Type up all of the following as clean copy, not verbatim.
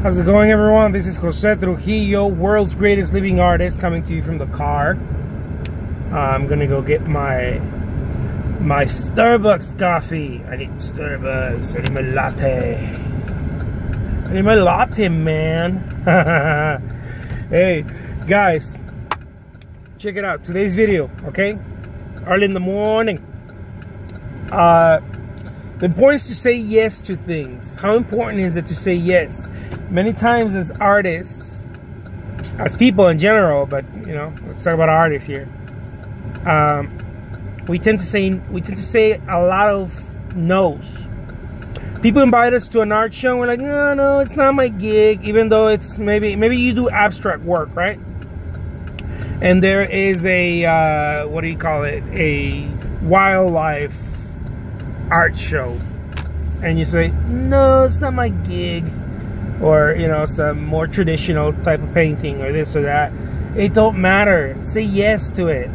How's it going, everyone? This is Jose Trujillo, world's greatest living artist, coming to you from the car. I'm gonna go get my Starbucks coffee. I need Starbucks. I need my latte. I need my latte, man. Hey, guys, check it out. Today's video, okay? Early in the morning. The importance to say yes to things. How important is it to say yes? Many times as artists, as people in general, but you know, let's talk about artists here. We tend to say a lot of no's. People invite us to an art show, and we're like, no, it's not my gig, even though it's maybe you do abstract work, right? And there is a what do you call it? A wildlife art show, and you say, no, it's not my gig. Or, you know, some more traditional type of painting or this or that. It don't matter. Say yes to it.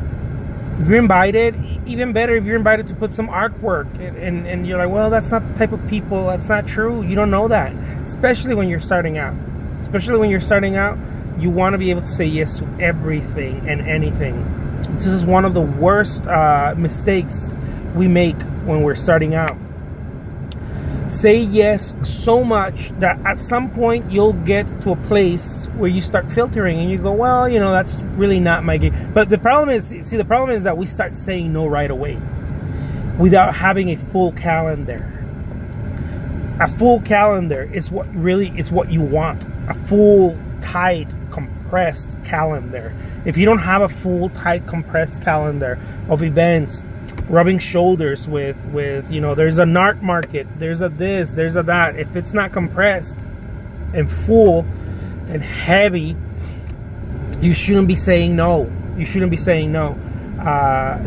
If you're invited, even better if you're invited to put some artwork and you're like, well, that's not the type of people. That's not true. You don't know that. Especially when you're starting out. Especially when you're starting out, you want to be able to say yes to everything and anything. This is one of the worst mistakes we make when we're starting out. Say yes so much that at some point you'll get to a place where you start filtering and you go, well, you know, that's really not my gig. But the problem is, see, the problem is that we start saying no right away without having a full calendar. A full calendar is what you want. A full, tight, compressed calendar. If you don't have a full, tight, compressed calendar of events, rubbing shoulders with, you know, there's an art market, there's a this, there's a that. If it's not compressed and full and heavy, you shouldn't be saying no. You shouldn't be saying no.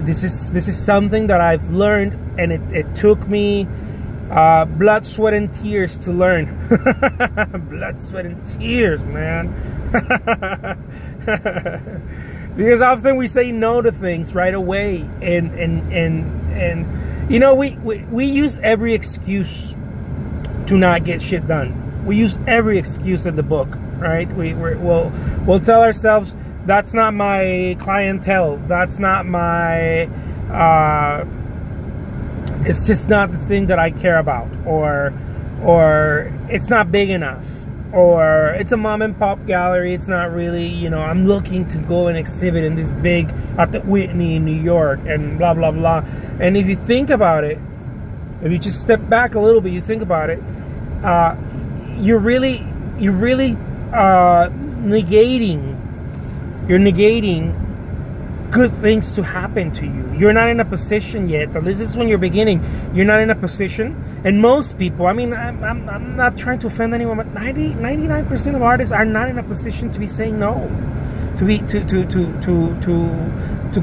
This is something that I've learned, and it took me blood, sweat, and tears to learn. Blood, sweat, and tears, man. Because often we say no to things right away, and you know, we use every excuse to not get shit done. We use every excuse in the book, right? We'll tell ourselves, that's not my clientele, that's not my it's just not the thing that I care about, or it's not big enough, or it's a mom and pop gallery, it's not really, you know, I'm looking to go and exhibit in this big, at the Whitney in New York, and blah blah blah. And if you think about it, if you just step back a little bit, you think about it, you're negating good things to happen to you. You're not in a position yet, at least this is when you're beginning, you're not in a position. And most people, I mean, I'm not trying to offend anyone, but 99% of artists are not in a position to be saying no, to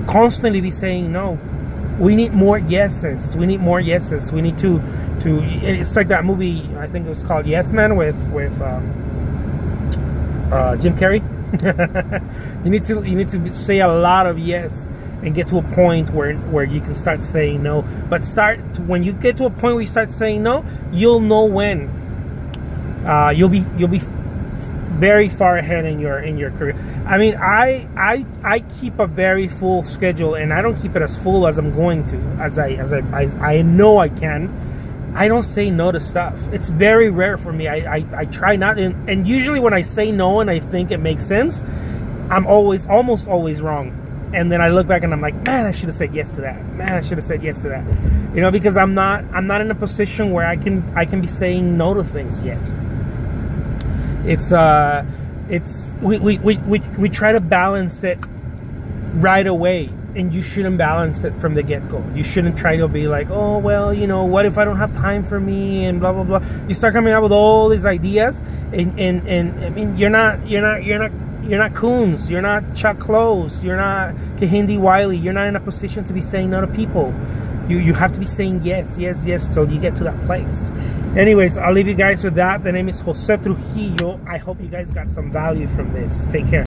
constantly be saying no. We need more yeses. We need more yeses. We need to it's like that movie, I think it was called Yes Man, with Jim Carrey. you need to say a lot of yes and get to a point where you can start saying no. But when you get to a point where you start saying no, you'll know when. You'll be very far ahead in your career. I mean, I keep a very full schedule, and I don't keep it as full as I'm going to, as I know I can. I don't say no to stuff. It's very rare for me. I try not, and usually when I say no and I think it makes sense, I'm almost always wrong. And then I look back and I'm like, man, I should have said yes to that. Man, I should have said yes to that. You know, because I'm not in a position where I can be saying no to things yet. We try to balance it right away. And you shouldn't balance it from the get-go. You shouldn't try to be like, oh, well, you know, what if I don't have time for me, and blah blah blah. You start coming up with all these ideas, and I mean, you're not Coons, you're not Chuck Close, you're not Kehinde Wiley. You're not in a position to be saying no to people. You have to be saying yes till you get to that place. Anyways, I'll leave you guys with that. The name is Jose Trujillo. I hope you guys got some value from this. Take care.